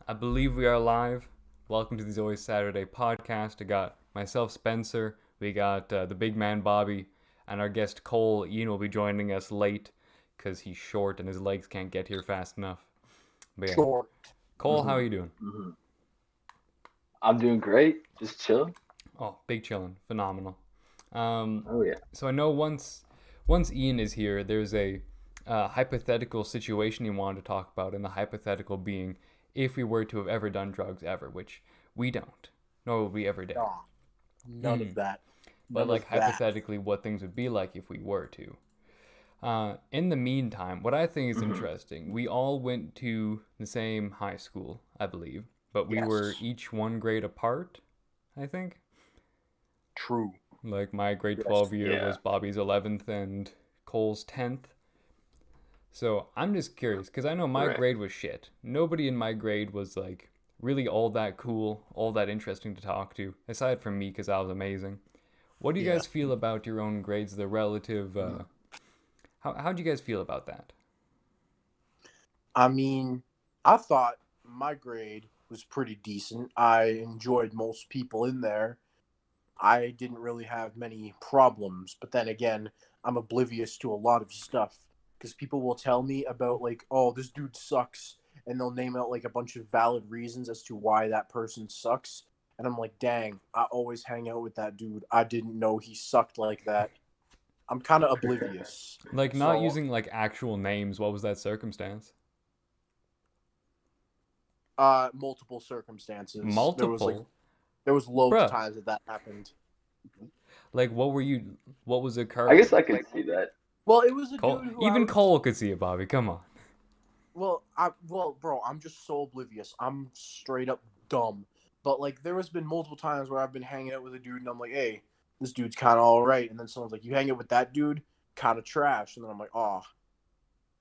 I believe we are live. Welcome to the Always Saturday podcast. I got myself, Spencer. We got the big man, Bobby, and our guest, Cole. Ian will be joining us late because he's short and his legs can't get here fast enough. But yeah, Short. Cole, how are you doing? hmm I'm doing great. Just chilling. Oh, big chillin', phenomenal. Um, Oh yeah. so I know once Ian is here, there's a hypothetical situation he wanted to talk about, and the hypothetical being if we were to have ever done drugs ever, which we don't, nor will we ever did. Nah, none Hmm. of that. But None like of that. hypothetically, what things would be like if we were to. In the meantime, what I think is hmm interesting, we all went to the same high school, I believe, but we were Yes. each one grade apart, I think. True. Like my grade Yes. 12 year Yeah. was Bobby's 11th and Cole's 10th. So I'm just curious because I know my Right. grade was shit. Nobody in my grade was like really all that cool, all that interesting to talk to, aside from me because I was amazing. What do you Yeah. guys feel about your own grades, the relative? How do you guys feel about that? I mean, I thought my grade was pretty decent. I enjoyed most people in there. I didn't really have many problems, but then again, I'm oblivious to a lot of stuff because people will tell me about like, oh, this dude sucks, and they'll name out like a bunch of valid reasons as to why that person sucks, and I'm like, dang, I always hang out with that dude. I didn't know he sucked like that. I'm kind of oblivious. Like not So, using like actual names. What was that circumstance? multiple circumstances. Multiple, There was loads of bruh. times that happened. Like what were you? What was I occurring? guess I can see that. Well, it was a Cole, dude who I even was. Cole could see it, Bobby. Come on. Bro, I'm just so oblivious. I'm straight up dumb. But like, there has been multiple times where I've been hanging out with a dude, and I'm like, hey, this dude's kind of all right, and then someone's like, you hang out with that dude, kind of trash, and then I'm like, oh,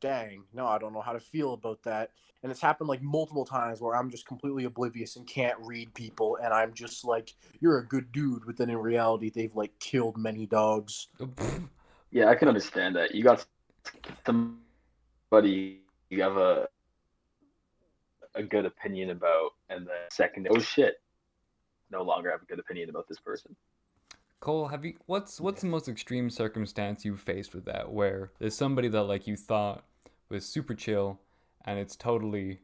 dang, no, I don't know how to feel about that. And it's happened like multiple times where I'm just completely oblivious and can't read people, and I'm just like, you're a good dude, but then in reality, they've like killed many dogs. Yeah, I can understand that. You got somebody you have a good opinion about, and then second, oh shit, no longer have a good opinion about this person. Cole, have you what's the most extreme circumstance you've faced with that where there's somebody that like you thought was super chill and it's totally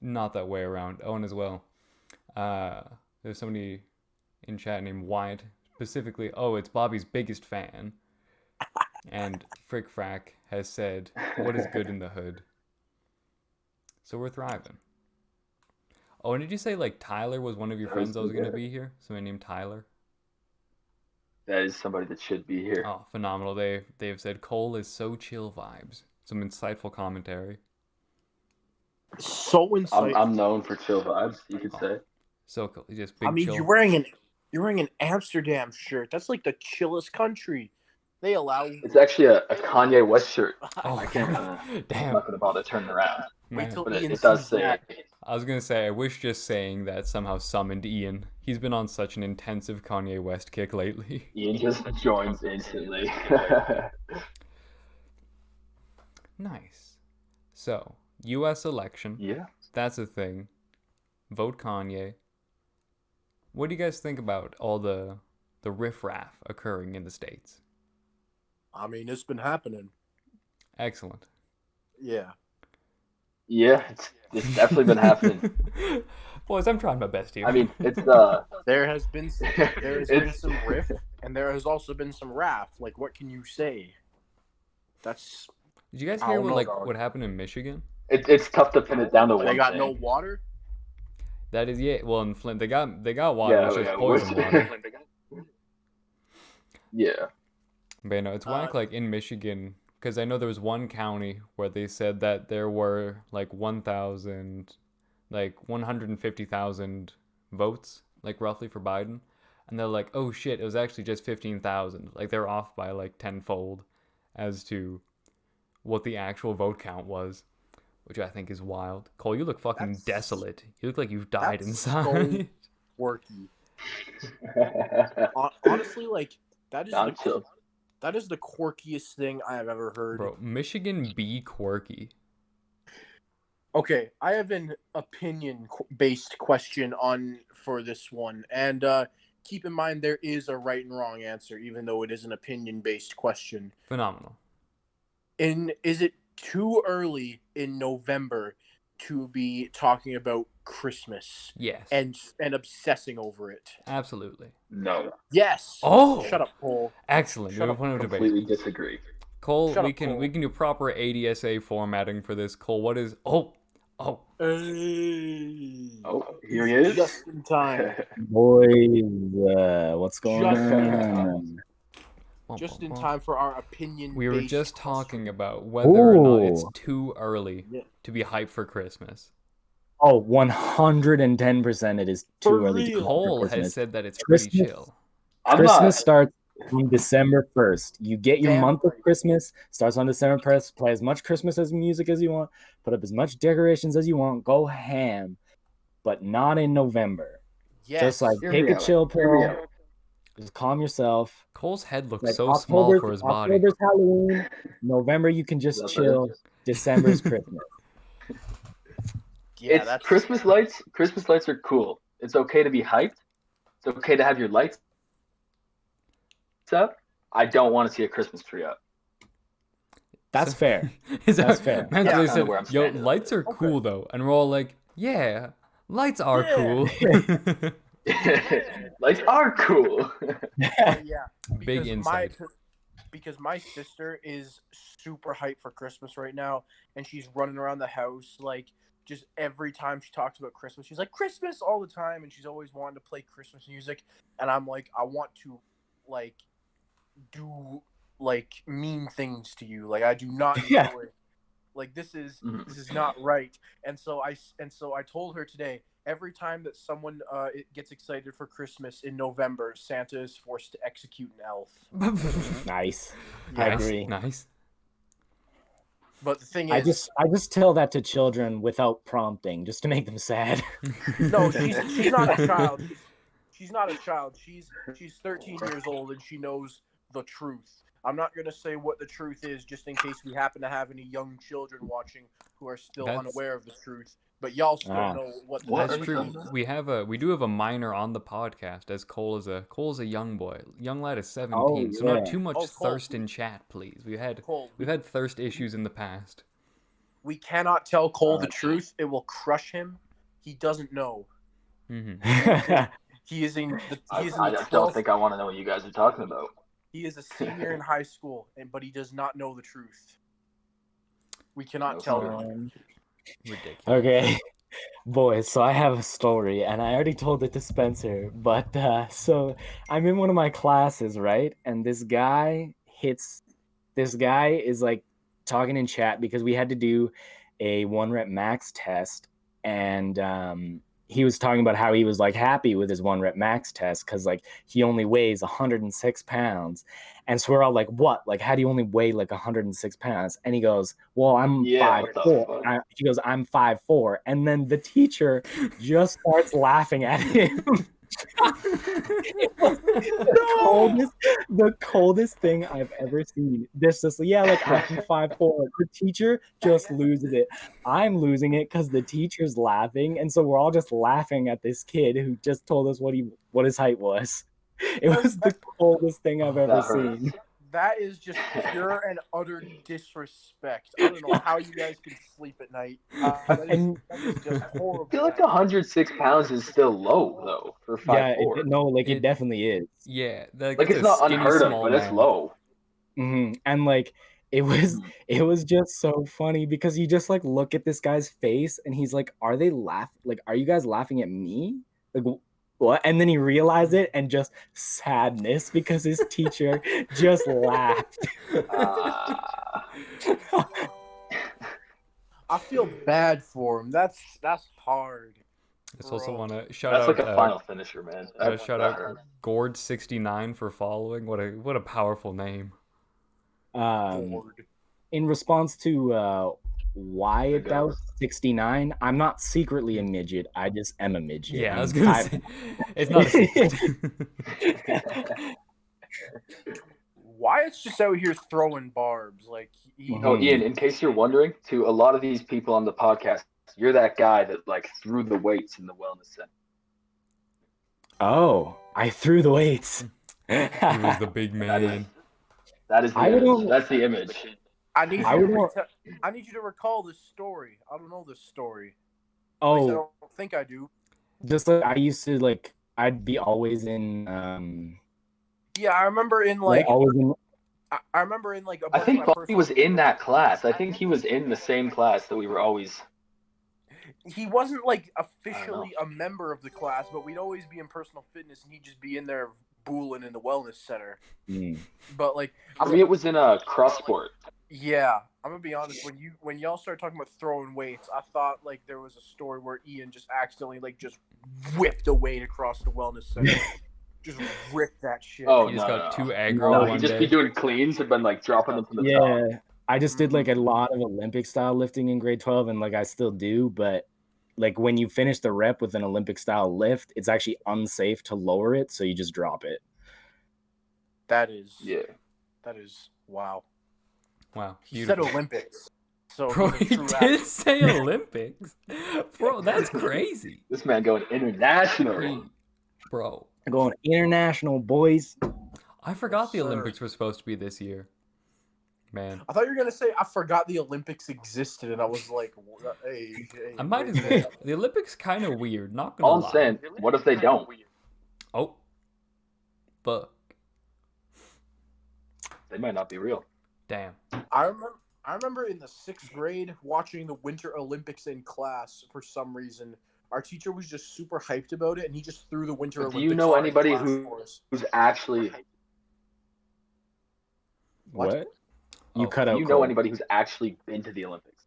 not that way around. Owen as well. Uh there's somebody in chat named Wyatt specifically, oh, it's Bobby's biggest fan. And Frick Frack has said, what is good in the hood? So we're thriving. Oh, and did you say like Tyler was one of your friends that was gonna be here? Somebody named Tyler? That is somebody that should be here. Oh, phenomenal. They've said Cole is so chill vibes. Some insightful commentary. So I'm insightful. known for chill vibes, you could Oh, say. so cool. Just I big mean, chill. you're wearing an Amsterdam shirt. That's like the chillest country. They allow. It's actually a Kanye West shirt. Oh, I can't. I'm damn, not gonna bother turning around, Wait man. till but it, Ian it does sees say that. I was gonna say I wish just saying that somehow summoned Ian. He's been on such an intensive Kanye West kick lately. Ian just joins instantly. Nice. So, U.S. election. Yeah. That's a thing. Vote Kanye. What do you guys think about all the riffraff occurring in the states? I mean, it's been happening. Excellent. Yeah. Yeah, it's definitely been happening. Boys, I'm trying my best I here. mean, it's There has been it's some riff, and there has also been some raff. Like, what can you say? That's Did you guys I hear don't what know, like dog. what happened in Michigan? it's tough to pin it down to They one got no thing. water. That is yeah. Well, in Flint, they got water. It's Yeah, just yeah, poison water. yeah. But you know, it's Uh, whack like in Michigan because I know there was one county where they said that there were like 1,000, like 150,000 votes, like roughly for Biden, and they're like, oh shit, it was actually just 15,000. Like they're off by like tenfold as to what the actual vote count was, which I think is wild. Cole, you look fucking that's desolate. You look like you've died that's so inside. quirky. Honestly, like that is I'm chill. that is the quirkiest thing I have ever heard. Bro, Michigan be quirky. Okay, I have an opinion-based question for this one, and keep in mind there is a right and wrong answer, even though it is an opinion-based question. Phenomenal. Is it too early in November to be talking about Christmas Yes. and obsessing over it? Absolutely. No, Yes. Oh! Shut up, Cole. Excellent. Shut No up. point of debate. completely disagree. Cole, Shut we up, can Cole. we can do proper ADSA formatting for this. Cole, what is oh. Hey. Oh, here he is. Just in time. Boys, what's going Just in on? Just in time for our opinion. We were just talking about whether or not it's too early to be hyped for Christmas. Oh, 110% it is too early to be hyped for Cole Christmas. has said that it's pretty chill. Christmas starts on December 1st. You get your Damn month of right. Christmas, starts on December 1st. Play as much Christmas as music as you want, put up as much decorations as you want, go ham, but not in November. Yes. Just like take a chill pill, just calm yourself. Cole's head looks Like so small for his body. October's Halloween. November you can just chill. December's Christmas. Yeah, It's Christmas lights. Christmas lights are cool. It's okay to be hyped. It's okay to have your lights up. I don't want to see a Christmas tree up. That's fair. That's fair. Man's Yeah. really Kinda said, where I'm yo, standing. lights are cool though. And we're all like, yeah, lights are Yeah. cool. Lights are cool. Yeah. Big Because insight. because my sister is super hyped for Christmas right now, and she's running around the house like just every time she talks about Christmas, she's like Christmas all the time, and she's always wanting to play Christmas music, and I'm like, I want to like do like mean things to you, like I do not enjoy Yeah. it. Like this is not right, and so I told her today. Every time that someone gets excited for Christmas in November, Santa is forced to execute an elf. Nice. Yeah. I agree. Nice. But the thing I is, just tell that to children without prompting, just to make them sad. no, she's not a child. She's not a child. She's 13 years old and she knows the truth. I'm not gonna say what the truth is, just in case we happen to have any young children watching who are still unaware of the truth. But y'all still know what the That's truth true. is. We do have a minor on the podcast, as Cole is a young boy. Young lad is 17, Oh, so not yeah. too much Cole, thirst in chat, please. We've had thirst issues in the past. We cannot tell Cole the truth. It will crush him. He doesn't know. Mm-hmm. He is in the I 12th. don't think I want to know what you guys are talking about. He is a senior in high school, but he does not know the truth. We cannot tell him. Ridiculous. Okay, boys, so I have a story, and I already told it to Spencer, but so I'm in one of my classes, right? And this guy is like talking in chat because we had to do a 1-rep max test, and he was talking about how he was like happy with his 1-rep max test because like he only weighs 106 pounds. And so we're all like, what? Like, how do you only weigh like 106 pounds? And he goes, well, I'm 5'4". He goes, I'm 5'4". And then the teacher just starts laughing at him. The coldest thing I've ever seen. This just like I'm 5'4". The teacher just loses it. I'm losing it because the teacher's laughing, and so we're all just laughing at this kid who just told us what his height was. It was the coldest thing I've ever seen. That is just pure and utter disrespect. I don't know how you guys can sleep at night. That is just horrible. I feel like 106 pounds is still low though for 5'4". It definitely is. Yeah, like it's not unheard of, but it's low. Mm-hmm. And like it was just so funny because you just like look at this guy's face and he's like, are you guys laughing at me? Like what? And then he realized it and just sadness because his teacher just laughed. I feel bad for him. That's hard. I just also want to shout out. That's like a final finisher, man. Shout out Gord69 for following. What a powerful name. In response to Wyatt Douse 69, I'm not secretly a midget. I just am a midget. Yeah, I was gonna say it's not a secret. Wyatt's just out here throwing barbs. Like Ian, in case you're wondering, to a lot of these people on the podcast, You're that guy that like threw the weights in the wellness center. Oh, I threw the weights. He was the big man. That is the I image. wouldn't- That's the image. I need I you would to want- I need you to recall this story. I don't know this story. At Oh, least I don't think I do. just like I used to like, I'd be always in Yeah, I remember in like like always in. I remember in like a I bunch think of my Bobby personal was in that class. I think he was in the same class that we were always. He wasn't like officially a member of the class, but we'd always be in personal fitness, and he'd just be in there booling in the wellness center. But like, For me, it was in a cross sport. yeah, I'm gonna be honest. When y'all started talking about throwing weights, I thought like there was a story where Ian just accidentally like just whipped a weight across the wellness center, just ripped that shit. Oh, He just got too No, aggro he'd one just day. be doing cleans and been like dropping them from the top. Yeah, I just did like a lot of Olympic style lifting in grade 12, and like I still do, but like when you finish the rep with an Olympic style lift, it's actually unsafe to lower it, so you just drop it. That is wow. Wow. He said Beautiful. Olympics, so Bro, he's a he true did athlete. say Olympics. Bro, that's crazy. This man going international. Hey, bro, Going international, boys. I forgot the Yes, sir. Olympics were supposed to be this year. Man, I thought you were gonna say I forgot the Olympics existed, and I was like, hey I might as wait. well. The Olympics kind of weird, not gonna All I'm lie. saying, what if they don't? Oh, fuck. They might not be real. Damn. I remember in the 6th grade watching the Winter Olympics in class for some reason. Our teacher was just super hyped about it, and he just threw the Winter But do Olympics. you know on in anybody class for us. who's actually? What? Oh, You cut Do out. you know Cole. anybody who's actually been to the Olympics?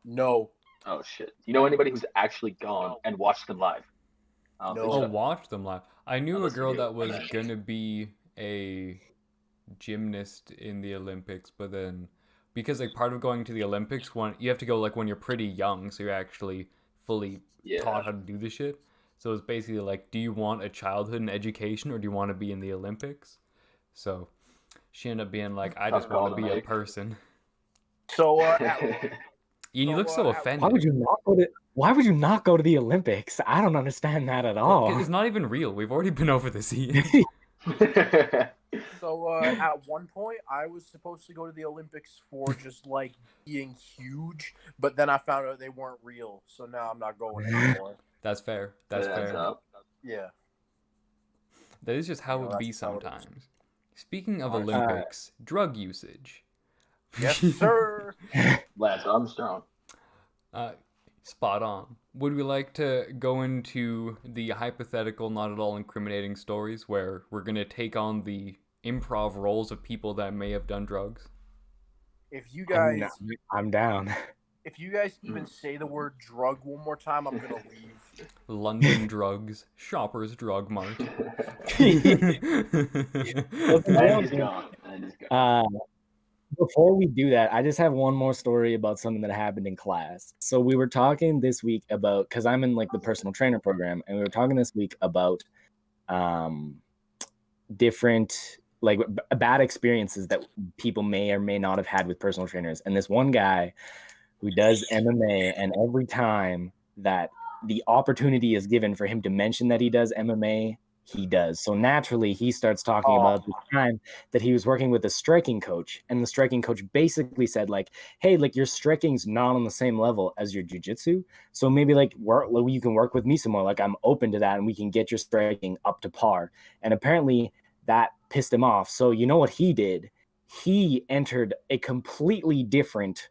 No, Oh shit! Do you know anybody who's actually gone and watched them live? I don't think No. Oh, so. watch them live. I knew a Unless you girl do. that was gonna be a gymnast in the Olympics, but then because like part of going to the Olympics, you have to go like when you're pretty young, so you're actually fully Yeah. taught how to do the shit. So it's basically like, do you want a childhood and education, or do you want to be in the Olympics? So she ended up being like, I Tough just want call to to be a make. person. so Ian, you look so Why offended. Why would you not go to? Why would you not go to the Olympics? I don't understand that at all. It's not even real. We've already been over this, Ian. at one point I was supposed to go to the Olympics for just like being huge, but then I found out they weren't real, so now I'm not going anymore. That's fair. That's That adds fair. up. Yeah. That is just how You know, it be that's how it is. sometimes. Speaking of Honestly. Olympics, drug usage. Yes, sir. Lance Armstrong. Spot on. Would we like to go into the hypothetical, not at all incriminating stories where we're going to take on the improv roles of people that may have done drugs? If you guys I'm down. if you guys even say the word drug one more time, I'm gonna leave. London Drugs, Shoppers Drug Mart. And he's gone. And he's gone. Before we do that, I just have one more story about something that happened in class. So we were talking this week about, because I'm in like the personal trainer program, and we were talking this week about different like bad experiences that people may or may not have had with personal trainers. And this one guy who does MMA, and every time that the opportunity is given for him to mention that he does MMA, he does. So naturally, he starts talking about the time that he was working with a striking coach, and the striking coach basically said, like, "Hey, like your striking's not on the same level as your jiu-jitsu, so maybe like you can work with me some more. Like I'm open to that, and we can get your striking up to par." And apparently, that pissed him off. So you know what he did? He entered a completely different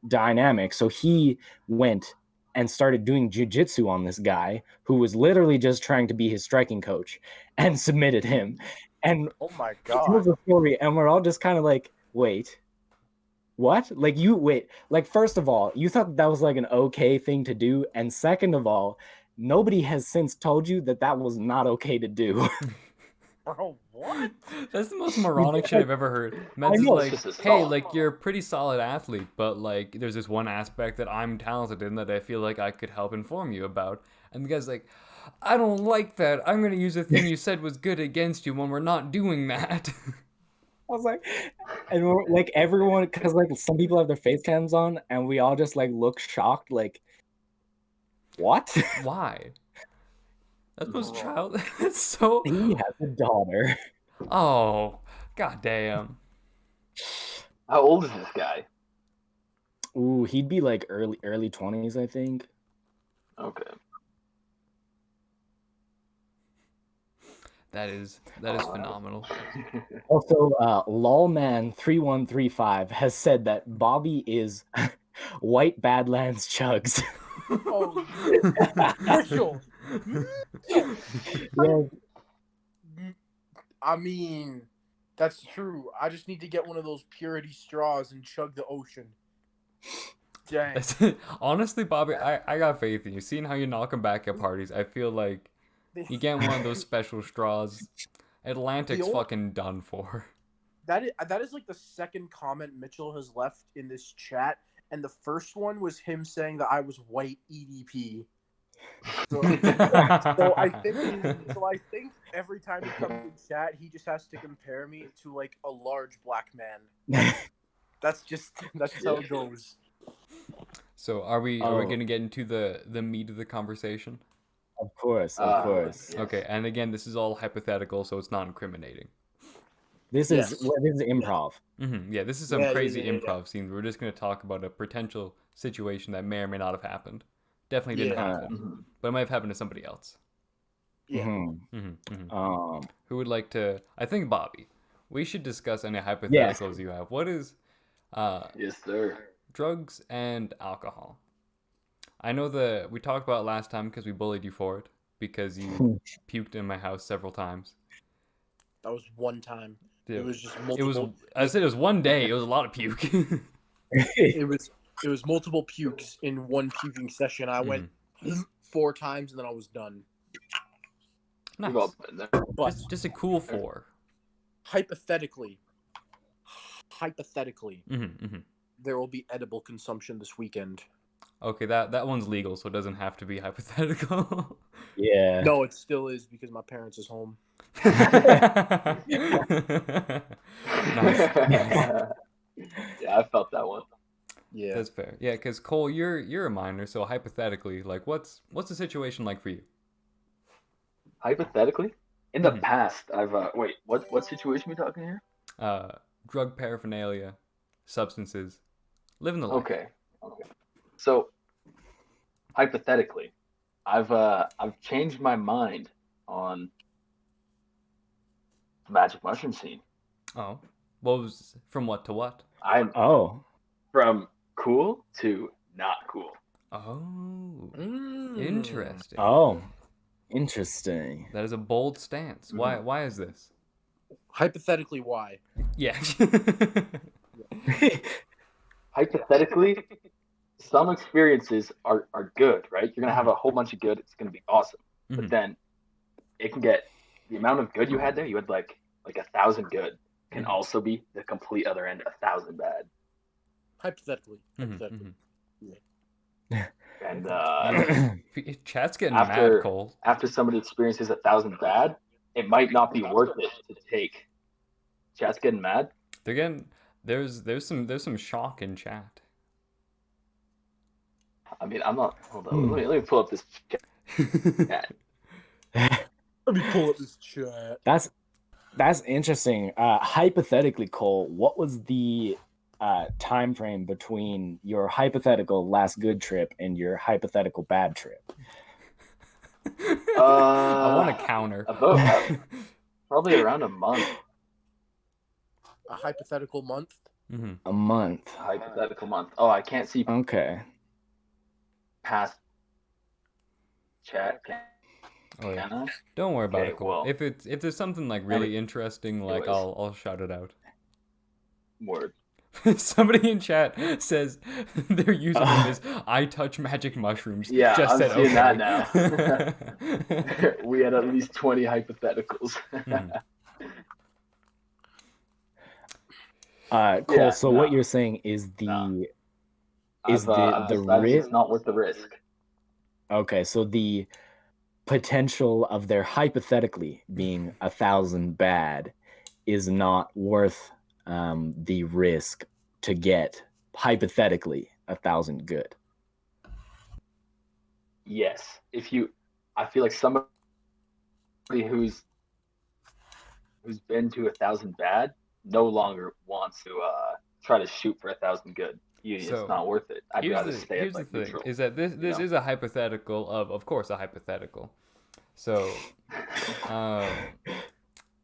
dynamic. So he went and started doing jiu-jitsu on this guy who was literally just trying to be his striking coach, and submitted him. And Oh my he tells god. the story, and we're all just kind of like, wait, what? Like like first of all, you thought that was like an okay thing to do, and second of all, nobody has since told you that that was not okay to do. Bro, what? That's the most moronic shit I've ever heard. Meds is know. like, It's just a hey, song. like you're a pretty solid athlete, but like there's this one aspect that I'm talented in that I feel like I could help inform you about. And the guy's like, I don't like that. I'm gonna use the thing you said was good against you when we're not doing that. was like, and we're like everyone, because like some people have their face cams on, and we all just like look shocked, like, what? Why? That's most child. It's so. He has a daughter. Oh, goddamn. How old is this guy? Ooh, he'd be like early 20s, I think. Okay. That is phenomenal. Also, Lawman3135 has said that Bobby is White Badlands Chugs. Oh, Mitchell. Yeah, I mean, that's true. I just need to get one of those purity straws and chug the ocean. Dang. Honestly, Bobby, I got faith in you. Seeing how you knock them back at parties, I feel like you get one of those special straws. Atlantic's fucking done for. That is like the second comment Mitchell has left in this chat, and the first one was him saying that I was white EDP. So I think every time he comes in chat, he just has to compare me to like a large black man. That's just how it goes. So are we gonna get into the meat of the conversation? Of course. Okay, and again, this is all hypothetical, so it's not incriminating. This is improv. Yeah, this is some crazy improv scene. We're just gonna talk about a potential situation that may or may not have happened. Definitely didn't happen, but it might have happened to somebody else. Yeah. Who would like to? I think Bobby. We should discuss any hypotheticals you have. What is? Yes, sir. Drugs and alcohol. I know we talked about it last time because we bullied you for it because you puked in my house several times. That was one time. Yeah. It was just multiple. I said it was one day. It was a lot of puke. it was multiple pukes in one puking session. I went 4 times and then I was done. Nice. We've all been there. But just a cool 4. Hypothetically, there will be edible consumption this weekend. Okay, that one's legal, so it doesn't have to be hypothetical. Yeah. No, it still is because my parents is home. Nice. Yeah, I felt that one. Yeah, that's fair. Yeah, because Cole, you're a minor, so hypothetically, like, what's the situation like for you? Hypothetically, in the past, I've wait, what situation are we talking here? Drug paraphernalia, substances, living the life. Okay. So, hypothetically, I've changed my mind on the magic mushroom scene. Oh, what was from what to what? From cool to not cool. Oh, interesting. Oh, interesting. That is a bold stance. Why is this? Hypothetically, why? Yeah. Hypothetically, some experiences are good, right? You're gonna have a whole bunch of good. It's gonna be awesome. But then it can get the amount of good you had there. You had like 1,000 good can also be the complete other end, 1,000 bad. Hypothetically. Yeah. And chat's getting mad, Cole. After somebody experiences 1,000 bad, it might not be worth it to take. Chat's getting mad. They're getting there's some shock in chat. I mean, I'm not. Hold on. Let me pull up this chat. Let me pull up this chat. That's interesting. Hypothetically, Cole, what was the time frame between your hypothetical last good trip and your hypothetical bad trip? I want a counter. Probably around a month. A hypothetical month? A month. Hypothetical month. Oh, I can't see. Okay. Past chat. Oh yeah. Don't worry about it, Cole. Well, if there's something like really interesting, like I'll shout it out. Word. Somebody in chat says their username is I touch magic mushrooms. Yeah, just I'm said seeing okay. that now. We had at least 20 hypotheticals. Cole. Yeah, so what you're saying is the risk? It's not worth the risk. Okay, so the potential of there hypothetically being 1,000 bad is not worth the risk to get hypothetically 1,000 good? Yes. I feel like somebody who's been to 1,000 bad no longer wants to try to shoot for 1,000 good. It's So not worth it. I'd rather stay at here's the like thing neutral. is that this is a hypothetical of course a hypothetical. So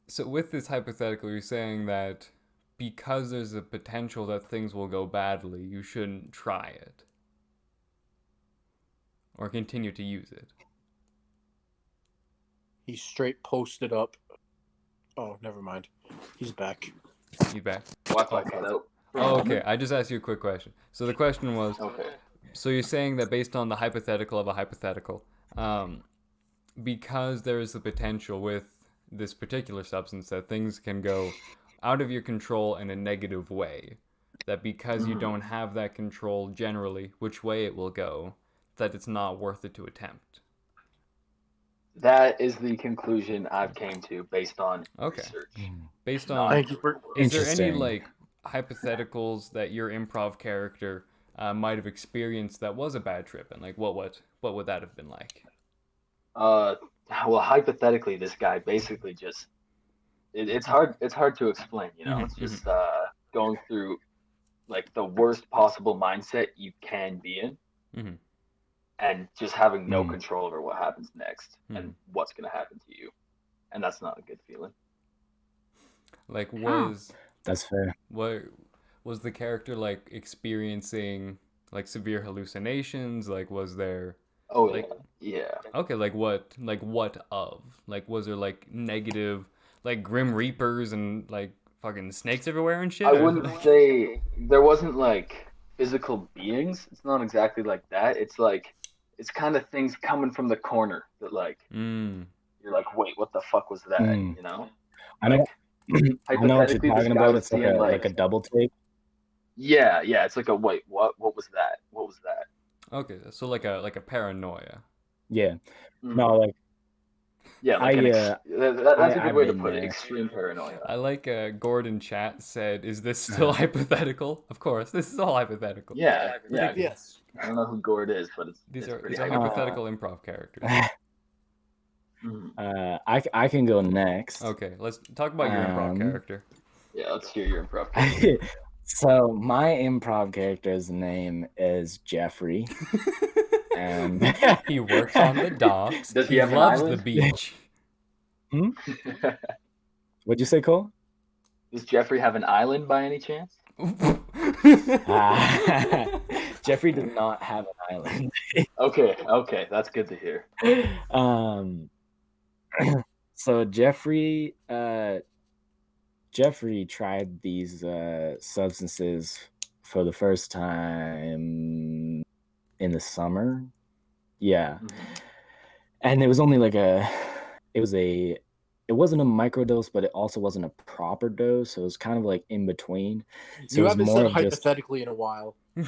so with this hypothetical, you're saying that because there's a potential that things will go badly, you shouldn't try it or continue to use it. He's straight posted up. Oh, never mind. He's back. You back? Wi-Fi cut out. Oh, okay. I just asked you a quick question. So the question was, Okay. so you're saying that based on the hypothetical of a hypothetical, because there is the potential with this particular substance that things can go out of your control in a negative way, that because you don't have that control generally which way it will go, that it's not worth it to attempt. That is the conclusion I've came to based on research. Based on, Thank you for. is there any Interesting. like hypotheticals that your improv character might have experienced that was a bad trip, and like what would that have been like? Well, hypothetically, this guy basically just it's hard to explain. It's just going through like the worst possible mindset you can be in, and just having no control over what happens next and what's going to happen to you, and that's not a good feeling. Like That's fair. what was the character like experiencing like severe hallucinations? Like was there Oh, like yeah. okay, like what of? Like was there like negative like grim reapers and like fucking snakes everywhere and shit? I Or, wouldn't like... say there wasn't like physical beings. It's not exactly like that. It's kind of things coming from the corner that like you're like, wait, what the fuck was that? I know. Like, I know what you're hypothetically, this talking guy about. was It's seeing like a double take. Yeah, it's like a wait, what was that? What was that? Okay, so like a paranoia. Yeah. Mhm. No, like Yeah, like that's a good I've way to been put it. there. Extreme paranoia. I like Gordon Chat said, "Is this still hypothetical?" Of course, this is all hypothetical. Yeah. Yes. I don't know who Gord is, but These it's are pretty hypothetical improv characters. I can go next. Okay, let's talk about your improv character. Yeah, let's hear your improv character. So my improv character's name is Jeffrey. And he works on the docks. Does he he have an loves the island? beach. What'd you say, Cole? Does Jeffrey have an island by any chance? Jeffrey does not have an island. Okay, that's good to hear. So Jeffrey tried these substances for the first time in the summer. Yeah. And it was only like it wasn't a microdose, but it also wasn't a proper dose. So it was kind of like in between. So You it was haven't more said of just hypothetically in a while. Yeah,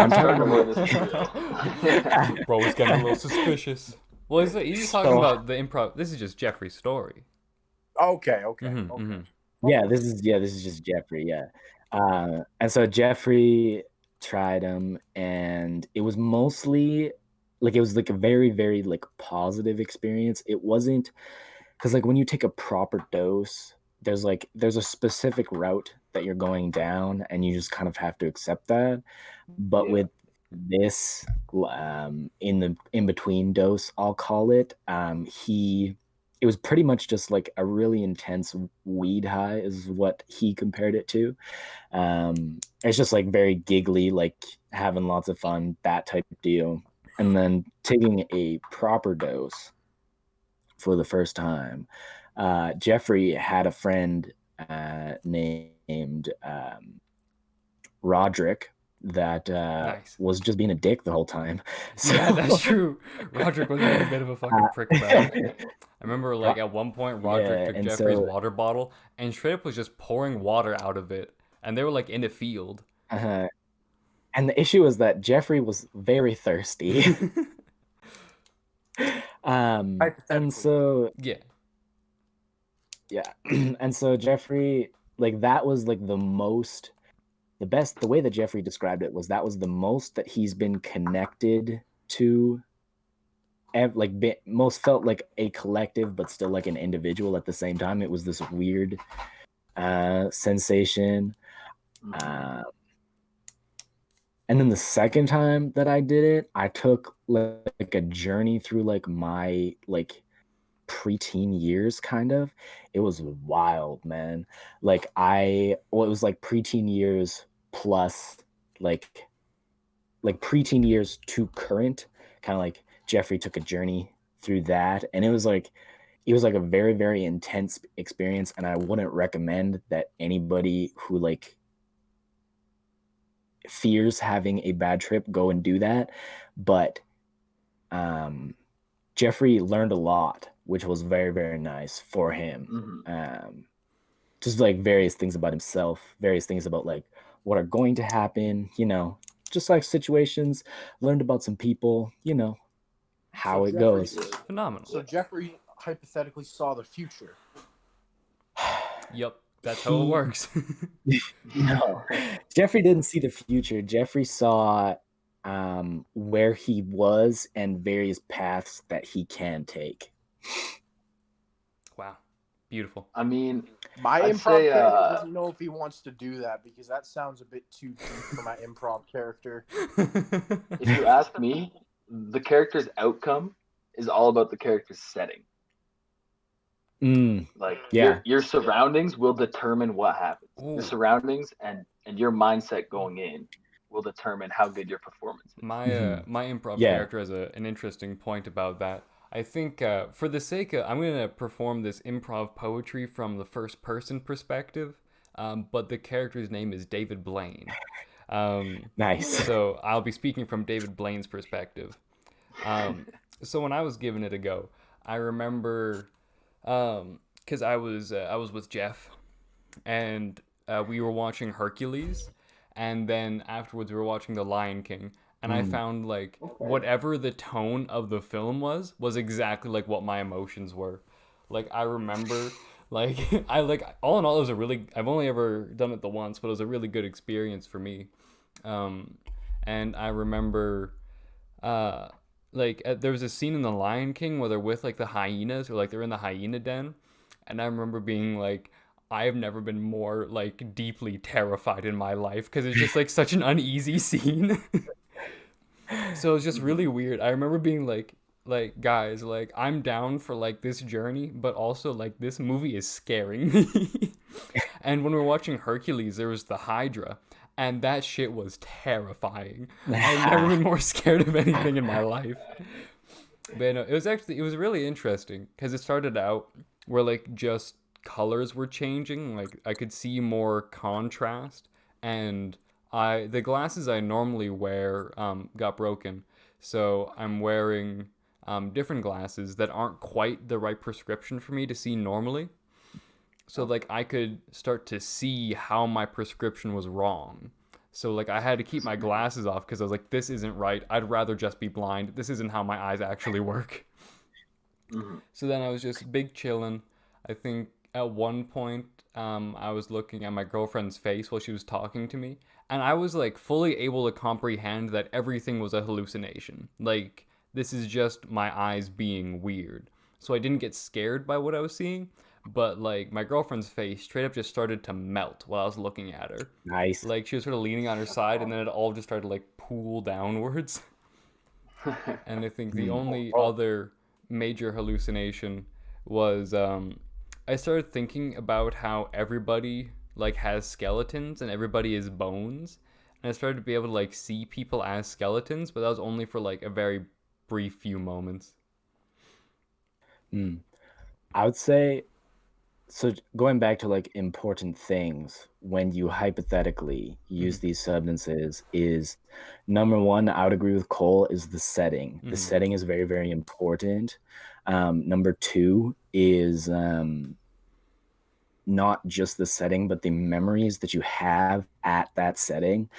I'm starting to believe this is real. Bro was getting a little suspicious. Well, he's just talking about the improv. This is just Jeffrey's story. Okay. Yeah, this is just Jeffrey. Yeah, and so Jeffrey tried them, and it was mostly like it was like a very very like positive experience. It wasn't because like when you take a proper dose, there's a specific route that you're going down, and you just kind of have to accept that. But with this in between dose, I'll call it, it was pretty much just like a really intense weed high is what he compared it to. It's just like very giggly, like having lots of fun, that type of deal. And then taking a proper dose for the first time, Jeffrey had a friend named Roderick that Nice. was just being a dick the whole time. So... Yeah, that's true. Roderick was being a bit of a fucking prick about it. I remember, like, at one point, Roderick took Jeffrey's water bottle and straight up was just pouring water out of it. And they were, like, in a field. And the issue was that Jeffrey was very thirsty. And so... Yeah. Yeah. And so Jeffrey like that was like the way that Jeffrey described it was that was the most that he's been connected to, like most felt like a collective but still like an individual at the same time. It was this weird sensation. And then the second time that I did it, I took like a journey through like my like preteen years kind of. It was wild, man. Like it was like preteen years plus like preteen years to current, kind of like Jeffrey took a journey through that, and it was like a very, very intense experience, and I wouldn't recommend that anybody who like fears having a bad trip go and do that. But Jeffrey learned a lot, which was very, very nice for him. Just like various things about himself, various things about like what are going to happen, just like situations, learned about some people, how it goes. Phenomenal. So Jeffrey hypothetically saw the future. Yep, that's how it works. No, Jeffrey didn't see the future. Jeffrey saw where he was and various paths that he can take. Wow, beautiful. I mean, my improv character doesn't know if he wants to do that because that sounds a bit too deep for my improv character. If you ask me, the character's outcome is all about the character's setting. Like your surroundings will determine what happens. Ooh. Your surroundings and your mindset going in will determine how good your performance is. My improv character has an interesting point about that. I think for the sake of, I'm going to perform this improv poetry from the first person perspective, but the character's name is David Blaine. Nice. So I'll be speaking from David Blaine's perspective. So when I was giving it a go, I remember, because I was with Jeff, and we were watching Hercules, and then afterwards we were watching The Lion King, and I found like whatever the tone of the film was exactly like what my emotions were. Like I remember, like I like all in all, it was I've only ever done it the once, but it was a really good experience for me. And I remember, there was a scene in The Lion King where they're with like the hyenas, or like they're in the hyena den, and I remember being like, I have never been more like deeply terrified in my life, because it's just like such an uneasy scene. So it was just really weird. I remember being like guys, like I'm down for like this journey, but also like this movie is scaring me. And when we were watching Hercules, there was the Hydra, and that shit was terrifying. I've never been more scared of anything in my life. But no, it was really interesting, because it started out where like just colors were changing. Like I could see more contrast, and the glasses I normally wear got broken, so I'm wearing different glasses that aren't quite the right prescription for me to see normally. So like I could start to see how my prescription was wrong. So like I had to keep my glasses off, because I was like, this isn't right. I'd rather just be blind. This isn't how my eyes actually work. So then I was just big chilling. I think at one point I was looking at my girlfriend's face while she was talking to me, and I was like fully able to comprehend that everything was a hallucination. Like this is just my eyes being weird. So I didn't get scared by what I was seeing, but like my girlfriend's face straight up just started to melt while I was looking at her. Nice. Like she was sort of leaning on her side, and then it all just started to like pool downwards. And I think the only other major hallucination was I started thinking about how everybody like has skeletons and everybody is bones, and I started to be able to like see people as skeletons, but that was only for like a very brief few moments. I would say, so going back to like important things when you hypothetically use these substances is, number one, I would agree with Cole, is the setting. The setting is very, very important. Number two is not just the setting, but the memories that you have at that setting.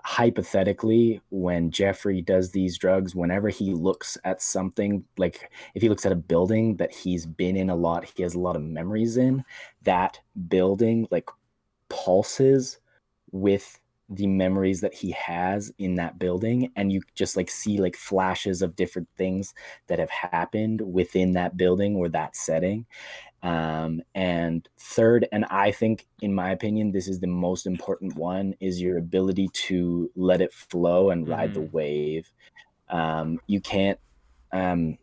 Hypothetically, when Jeffrey does these drugs, whenever he looks at something, like if he looks at a building that he's been in a lot, he has a lot of memories in, that building like pulses with the memories that he has in that building, and you just like see like flashes of different things that have happened within that building or that setting. And third, and I think, in my opinion, this is the most important one, is your ability to let it flow and ride the wave. You can't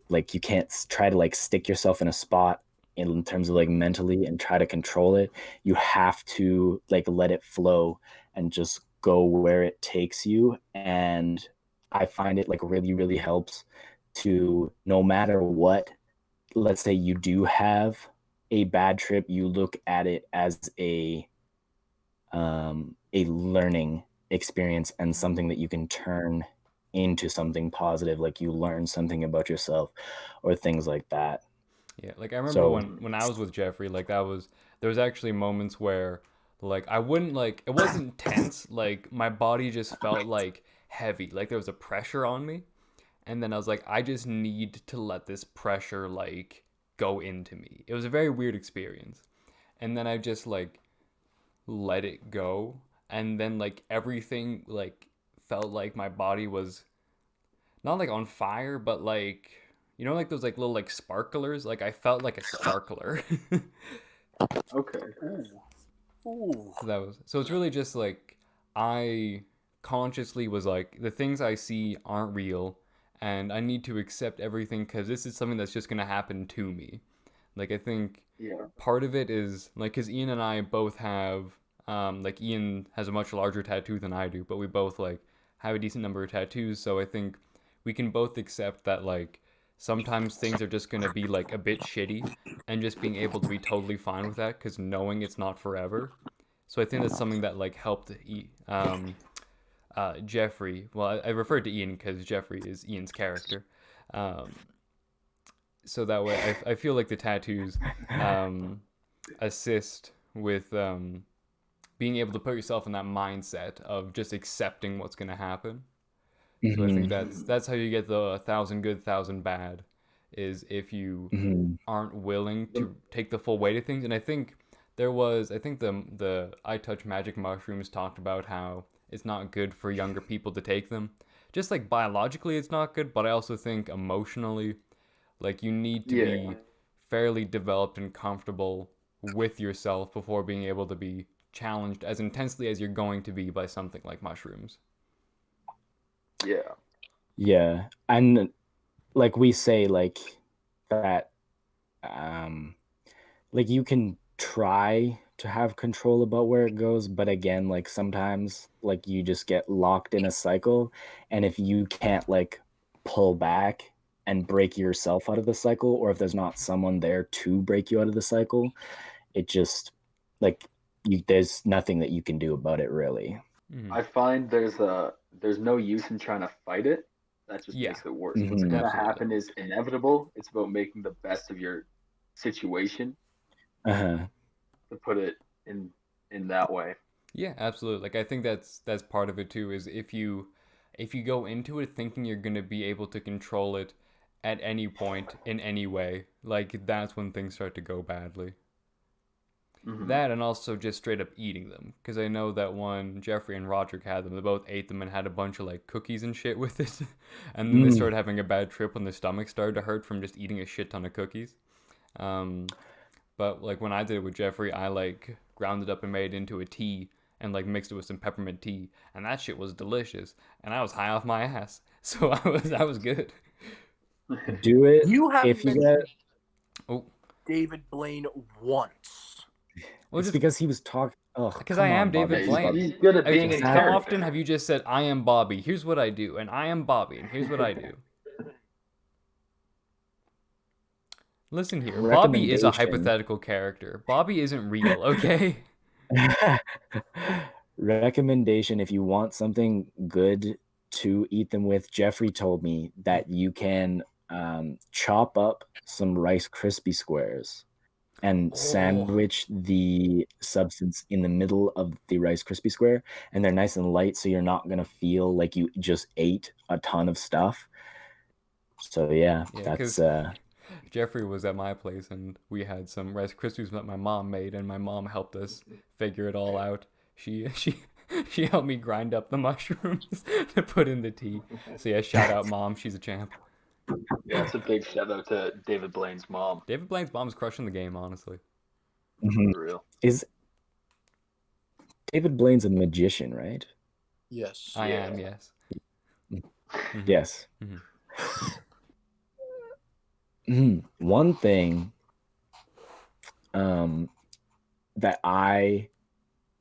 like you can't try to like stick yourself in a spot in terms of like mentally and try to control it. You have to like let it flow and just go where it takes you. And I find it like really, really helps to, no matter what, let's say you do have a bad trip, you look at it as a learning experience and something that you can turn into something positive, like you learn something about yourself or things like that. Yeah, like I remember So when I was with Jeffrey, like there was actually moments where like I wouldn't like it wasn't tense, like my body just felt like heavy, like there was a pressure on me, and then I was like I just need to let this pressure like go into me. It was a very weird experience. And then I just like let it go, and then like everything like felt like my body was not like on fire, but like like those like little like sparklers. Like I felt like a sparkler. Okay. Ooh. So it's really just like I consciously was like the things I see aren't real, and I need to accept everything because this is something that's just gonna happen to me. Like I think Yeah. part of it is like because Ian and I both have like Ian has a much larger tattoo than I do, but we both like have a decent number of tattoos, so I think we can both accept that like sometimes things are just gonna be like a bit shitty, and just being able to be totally fine with that because knowing it's not forever. So I think that's something that like helped Jeffrey. Well, I referred to Ian because Jeffrey is Ian's character. Um, so that way I feel like the tattoos um, assist with being able to put yourself in that mindset of just accepting what's going to happen. So I think mhm, that's how you get the thousand good, thousand bad, is if you mhm, aren't willing to take the full weight of things. And I think the I Touch Magic mushrooms talked about how it's not good for younger people to take them. Just like biologically it's not good, but I also think emotionally, like you need to Yeah. be fairly developed and comfortable with yourself before being able to be challenged as intensely as you're going to be by something like mushrooms. Yeah. yeah. And like we say, like that, um, like you can try to have control about where it goes, but again, like sometimes like you just get locked in a cycle, and if you can't like pull back and break yourself out of the cycle, or if there's not someone there to break you out of the cycle, it just like there's nothing that you can do about it really. Mm-hmm. I find there's no use in trying to fight it. That just Yeah, makes it worse. What's Mhm. gonna absolutely. happen is inevitable. It's about making the best of your situation, Uh-huh. to put it in that way. Yeah, absolutely. Like I think that's part of it too. Is if you go into it thinking you're gonna be able to control it at any point in any way, like that's when things start to go badly. Hmm. That and also just straight up eating them. Because I know that when Jeffrey and Roderick had them, they both ate them and had a bunch of like cookies and shit with it. And then they Mm. started having a bad trip when their stomach started to hurt from just eating a shit ton of cookies. Um, but like when I did it with Jeffrey, I like ground it up and made it into a tea and like mixed it with some peppermint tea. And that shit was delicious. And I was high off my ass. So I was good. Do it You haven't if you get. mentioned Oh, David Blaine once. well, It's just because he was talking. Oh, because I come am on, Yeah, Bobby. David he's, Blaine. he's good at being Okay, in Is that how often character. have you just said, I am Bobby, here's what I do, and I am Bobby, and here's what I do? Listen here, Bobby is a recommendation? hypothetical character. Bobby isn't real, okay? Recommendation: if you want something good to eat them with, Jeffrey told me that you can chop up some Rice Krispie squares and sandwich the substance in the middle of the Rice Krispie square, and they're nice and light, so you're not gonna feel like you just ate a ton of stuff. So yeah, that's because Jeffrey was at my place and we had some Rice Krispies that my mom made, and my mom helped us figure it all out. She helped me grind up the mushrooms to put in the tea. So yeah, shout out mom, she's a champ. Yeah, it's a big shout out to David Blaine's mom. David Blaine's mom's crushing the game, honestly. For real. Is David Blaine's a magician, right? Yes. I am, yes. Yes. One thing that I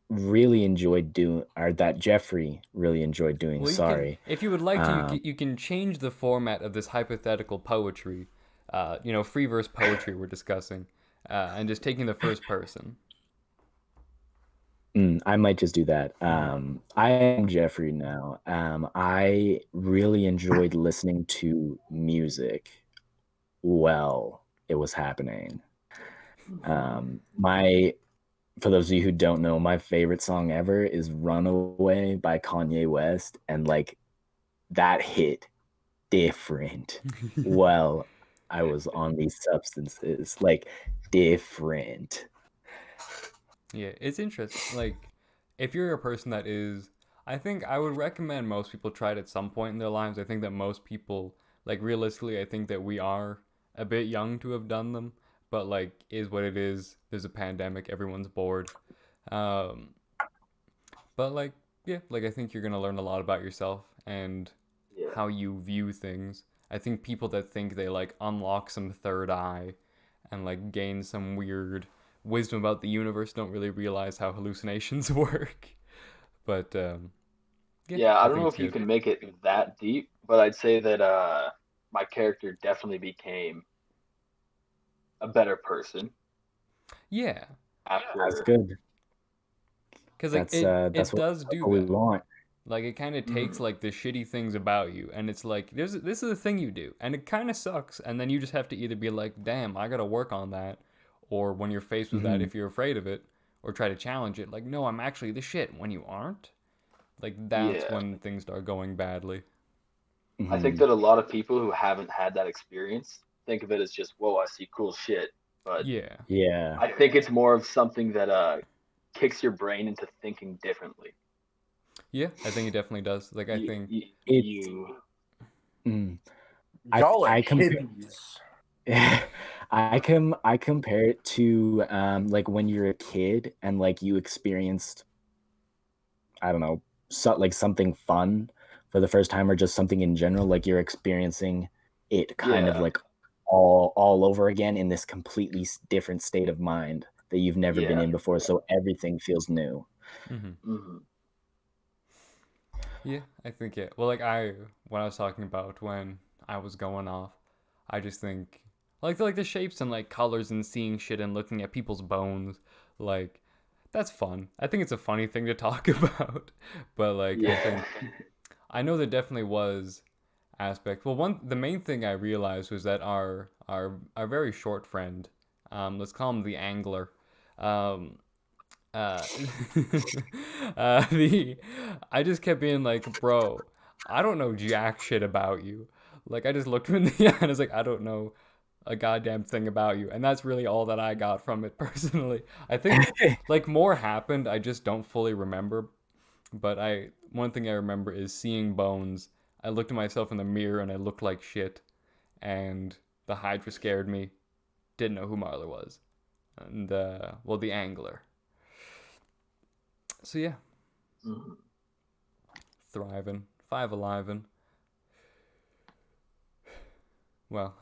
really enjoyed doing, or that Jeffrey really enjoyed doing, Well, if you would like to, you can change the format of this hypothetical poetry, free verse poetry we're discussing, and just taking the first person. I might just do that. I am Jeffrey now. I really enjoyed listening to music while it was happening. For those of you who don't know, my favorite song ever is Runaway by Kanye West, and like that hit different. Well, I was on these substances, like different. Yeah, it's interesting. Like, if you're a person that is, I think I would recommend most people try it at some point in their lives. I think that most people, like, realistically, I think that we are a bit young to have done them, but, like, is what it is. There's a pandemic, everyone's bored. But, like, yeah, like, I think you're going to learn a lot about yourself and how you view things. I think people that think they, like, unlock some third eye and, like, gain some weird wisdom about the universe don't really realize how hallucinations work. But yeah, I don't know think if you it's good. can make it that deep, but I'd say that my character definitely became a better person Yeah, That's after. good. because like That's it does what do we that. want. Like it kind of takes like the shitty things about you, and it's like this is the thing you do, and it kind of sucks, and then you just have to either be like, damn, I gotta work on that, or when you're faced with that, if you're afraid of it, or try to challenge it, like, no, I'm actually the shit. When you aren't, like that's Yeah, when things start going badly. I think that a lot of people who haven't had that experience think of it as just, whoa, I see cool shit. But Yeah, Yeah. I think it's more of something that kicks your brain into thinking differently. yeah, I think it definitely does. Like I You, think you, It's you Y'all are I compare hippies. I compare it to like when you're a kid and like you experienced, I don't know, like something fun for the first time, or just something in general, like you're experiencing it kind of yeah, like all over again in this completely different state of mind that you've never been yeah. in before, so everything feels new. yeah, I think it. Well, like when I was talking about when I was going off, I just think like the shapes and like colors and seeing shit and looking at people's bones, like that's fun. I think it's a funny thing to talk about, but like Yeah. I know there definitely was aspect. Well, the main thing I realized was that our very short friend, let's call him the angler, um, uh, the I just kept being like, bro, I don't know jack shit about you. Like I just looked him in the eye and I was like, I don't know a goddamn thing about you, and that's really all that I got from it personally. I think like more happened. I just don't fully remember. But one thing I remember is seeing bones. I looked at myself in the mirror and I looked like shit, and the Hydra scared me. Didn't know who Marler was, and well, the angler. So yeah, thriving, five alivin'. Well,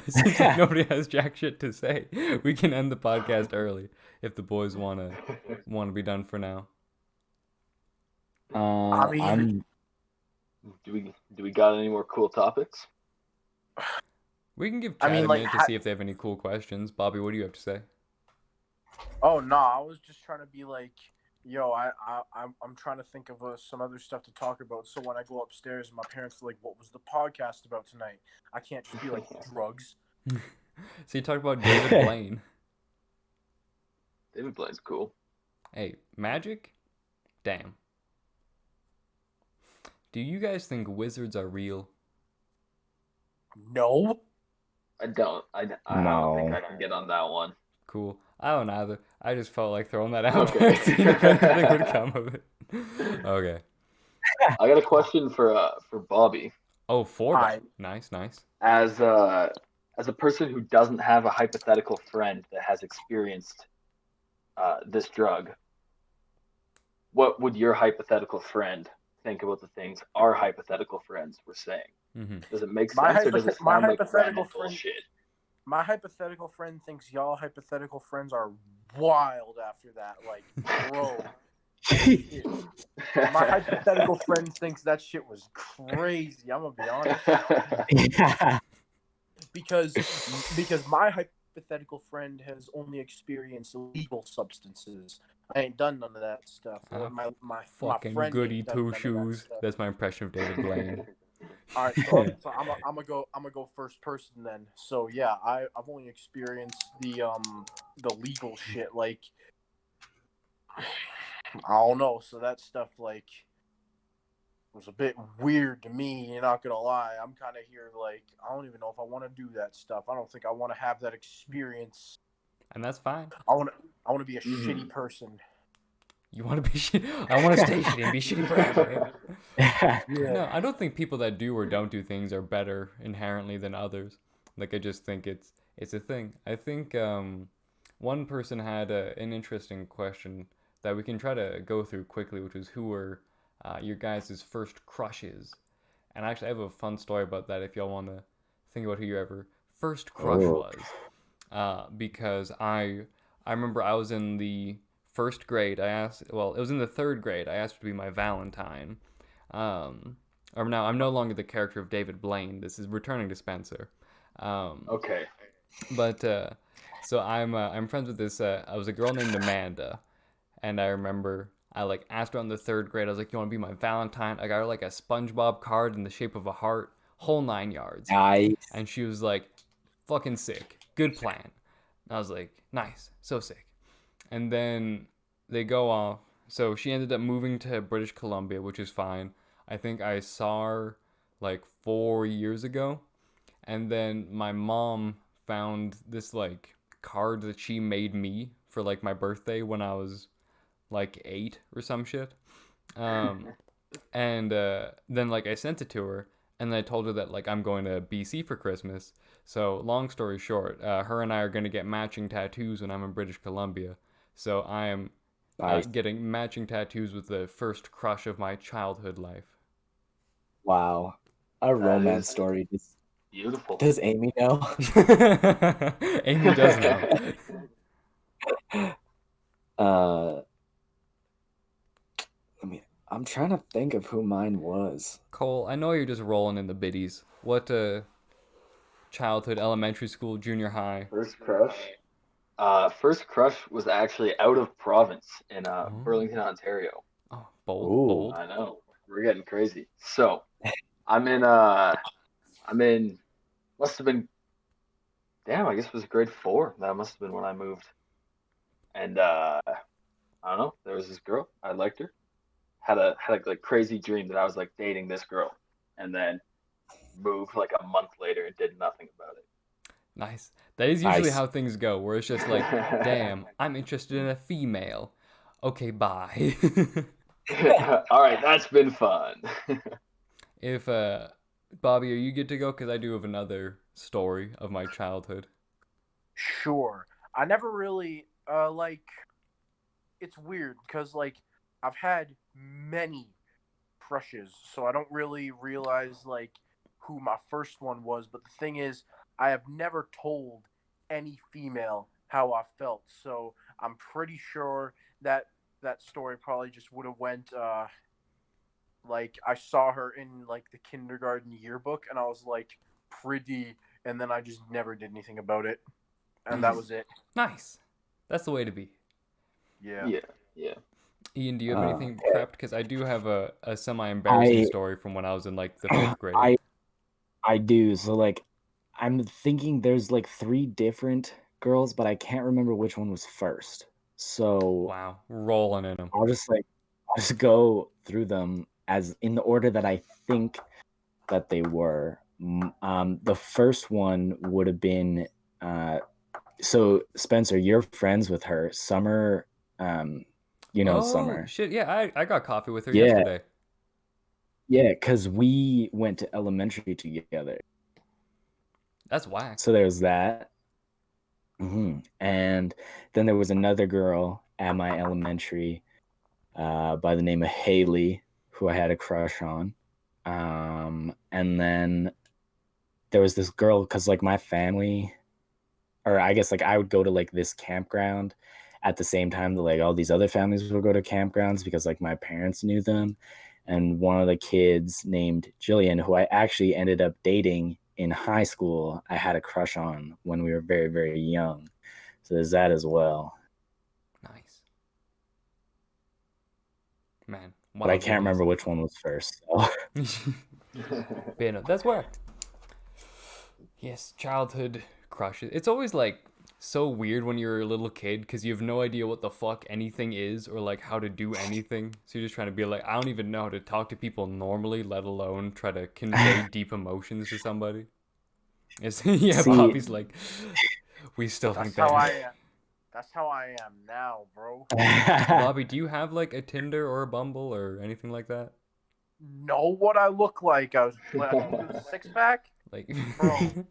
since if nobody has jack shit to say, we can end the podcast early if the boys wanna be done for now. I mean, Do we got any more cool topics? We can give I Chad mean, a like, minute to see if they have any cool questions. Bobby, what do you have to say? oh no, I was just trying to be like, yo, I'm trying to think of some other stuff to talk about. So when I go upstairs, my parents are like, "What was the podcast about tonight?" I can't just be like drugs. So you talked about David Blaine. David Blaine's cool. Hey, magic? Damn. Do you guys think wizards are real? No. I don't think I can get on that one. Cool. I don't either. I just felt like throwing that out Okay. there, seeing if anything would come of it. Okay. I got a question for Bobby. Oh, four. Hi. Nice. As a person who doesn't have a hypothetical friend that has experienced this drug, what would your hypothetical friend think about the things our hypothetical friends were saying? Mm-hmm. Does it make My sense, or does it my sound like hypothetical random friend- bullshit? My hypothetical friend thinks y'all hypothetical friends are wild after that. Like, bro. My hypothetical friend thinks that shit was crazy. I'm gonna be honest. Yeah. Because my hypothetical friend has only experienced illegal substances. I ain't done none of that stuff. My Fucking friend goody ain't done two none of that shoes. stuff. That's my impression of David Blaine. All right, so I'm gonna go first person then. So yeah, I've only experienced the legal shit. Like, I don't know. So that stuff like was a bit weird to me. You're not gonna lie. I'm kind of here like I don't even know if I want to do that stuff. I don't think I want to have that experience. And that's fine. I want to be a shitty person. You want to be shitty? I want to stay shitty and be shitty forever. Yeah. No, I don't think people that do or don't do things are better inherently than others. Like, I just think it's a thing. I think one person had an interesting question that we can try to go through quickly, which is who were your guys' first crushes? And actually, I have a fun story about that if y'all want to think about who your ever first crush was. Because I remember I was in the first grade. It was in the third grade. I asked to be my Valentine. Or now I'm no longer the character of David Blaine. This is returning to Spencer. Okay. But so I'm friends with this. I was a girl named Amanda, and I remember I like asked her in the third grade. I was like, "You want to be my Valentine?" I got her like a SpongeBob card in the shape of a heart, whole 9 yards. Nice. And she was like, "Fucking sick, good plan." And I was like, "Nice, so sick." And then they go off. So she ended up moving to British Columbia, which is fine. I think I saw her like 4 years ago. And then my mom found this like card that she made me for like my birthday when I was like 8 or some shit. And then like I sent it to her, and then I told her that like I'm going to BC for Christmas. So long story short, her and I are going to get matching tattoos when I'm in British Columbia. So I am Nice. getting matching tattoos with the first crush of my childhood life. Wow. A romance is- story. Beautiful. Does Amy know? Amy does know. I'm trying to think of who mine was. Cole, I know you're just rolling in the biddies. What childhood, elementary school, junior high? First crush. First crush was actually out of province in Burlington, Ontario. Oh, bold, Ooh. bold. I know. We're getting crazy. So I'm in must have been damn, I guess it was grade 4. That must have been when I moved. And I don't know, there was this girl. I liked her. Had a like crazy dream that I was like dating this girl, and then moved like a month later and did nothing about it. Nice. That is usually Nice. how things go, where it's just like, damn, I'm interested in a female. Okay, bye. All right, that's been fun. If Bobby, are you good to go? Because I do have another story of my childhood. Sure. I never really like. It's weird because like I've had many crushes, so I don't really realize like who my first one was. But the thing is, I have never told any female how I felt, so I'm pretty sure that story probably just would have went like I saw her in like the kindergarten yearbook, and I was like pretty, and then I just never did anything about it, and that was it. Nice. That's the way to be. Yeah. Yeah. Ian, do you have anything prepped? Because I do have a semi-embarrassing story from when I was in like the 5th grade. I do. So like I'm thinking there's like 3 different girls, but I can't remember which one was first. So Wow, rolling in them. I'll just go through them as in the order that I think that they were. The first one would have been so Spencer, you're friends with her, Summer. You know Oh Summer. shit! Yeah, I got coffee with her Yeah, yesterday. yeah, because we went to elementary together. That's whack. So there was that. And then there was another girl at my elementary by the name of Haley, who I had a crush on. And then there was this girl, because like my family, or I guess like I would go to like this campground at the same time that like all these other families would go to campgrounds because like my parents knew them. And one of the kids named Jillian, who I actually ended up dating in high school, I had a crush on when we were very, very young. So there's that as well. Nice. Man, But I wild can't boobies. remember which one was first. So. But no, that's whacked. Yes, childhood crushes. It's always like so weird when you're a little kid because you have no idea what the fuck anything is or like how to do anything. So you're just trying to be like, I don't even know how to talk to people normally, let alone try to convey deep emotions to somebody. It's, yeah, See, Bobby's like, we still think That's how that. I am. That's how I am now, bro. Bobby, do you have like a Tinder or a Bumble or anything like that? Know what I look like? I was with a 6-pack. Like, Bro,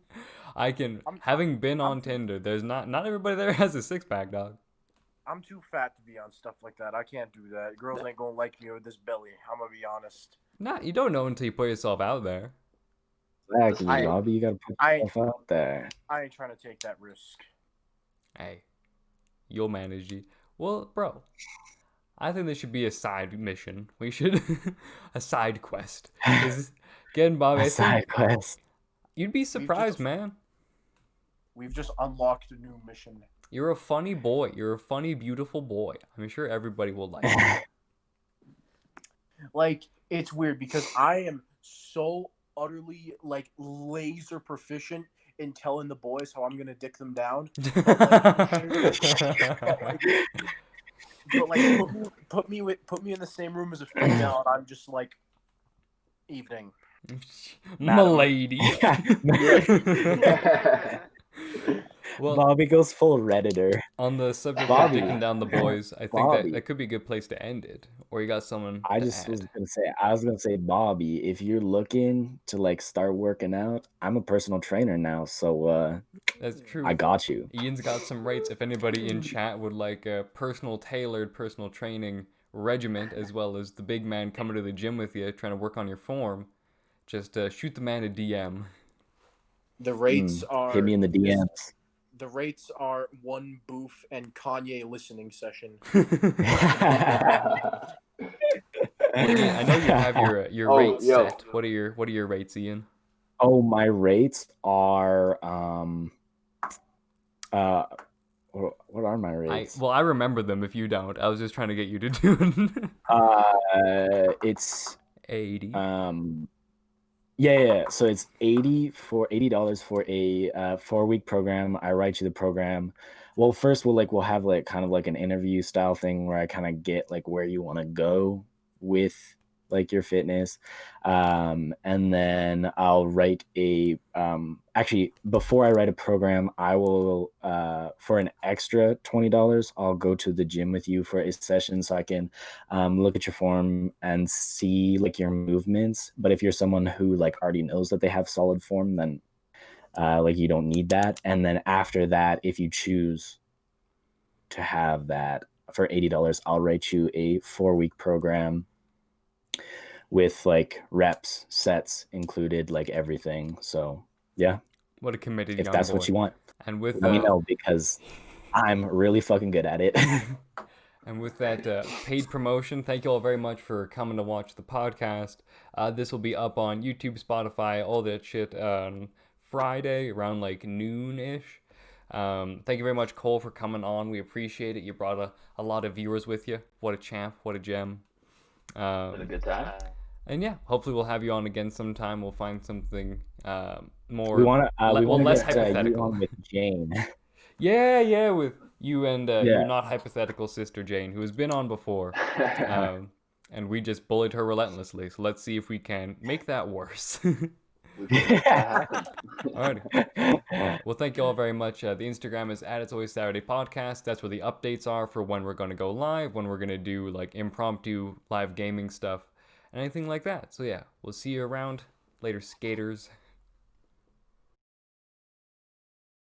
I can, I'm having been I'm on too, Tinder, there's not everybody there has a 6-pack, dog. I'm too fat to be on stuff like that. I can't do that. Girls ain't gonna like me with this belly. I'm gonna be honest. Nah, you don't know until you put yourself out there. exactly, I Bobby. You gotta put I yourself out there. I ain't trying to take that risk. Hey, you'll manage G. Well, bro, I think there should be a side mission. We should a side quest. Is getting Bobby. A I side think quest. you'd be surprised, man. We've just unlocked a new mission. You're a funny boy. You're a funny, beautiful boy. I'm sure everybody will like you. Like, it's weird because I am so utterly like laser proficient in telling the boys how I'm gonna dick them down. But like put me in the same room as a female and I'm just like evening. Milady. Well, Bobby goes full Redditor. on the subject Bobby. of dicking down the boys, I think Bobby. that could be a good place to end it. Or you got someone I to just add. was gonna say, Bobby, if you're looking to like start working out, I'm a personal trainer now, so That's true. I got you. Ian's got some rates. If anybody in chat would like a tailored personal training regiment, as well as the big man coming to the gym with you, trying to work on your form, just shoot the man a DM. The rates are Hit me in the DMs. The rates are one booth and Kanye listening session. Well, Ian, I know you have your Oh, rates yo. set. What are your rates, Ian? Oh, my rates are what are my rates? I remember them if you don't. I was just trying to get you to do it. It's 80. Yeah. So it's $80 for a 4-week program. I write you the program. Well, first we'll have like kind of like an interview style thing where I kind of get like where you want to go with like your fitness, and then I'll write a actually before I write a program, I will for an extra $20 I'll go to the gym with you for a session so I can look at your form and see like your movements. But if you're someone who like already knows that they have solid form, then like you don't need that. And then after that, if you choose to have that for $80, I'll write you a 4-week program with like reps, sets included, like everything. So yeah, What a committed if young that's boy. what you want, And with let me know because I'm really fucking good at it. And with that paid promotion, thank you all very much for coming to watch the podcast. This will be up on YouTube, Spotify, all that shit on Friday around like noon-ish. Thank you very much, Cole, for coming on. We appreciate it. You brought a lot of viewers with you. What a champ. What a gem. Been a good time. And yeah, hopefully we'll have you on again sometime. We'll find something more We want to well less get you hypothetical. on with Jane. Yeah, with you and your Yeah. not hypothetical sister Jane, who has been on before, and we just bullied her relentlessly. So let's see if we can make that worse. We can make that happen. Alrighty. Well, thank you all very much. The Instagram is at It's Always Saturday Podcast. That's where the updates are for when we're going to go live, when we're going to do like impromptu live gaming stuff, and anything like that. So yeah, we'll see you around later, skaters.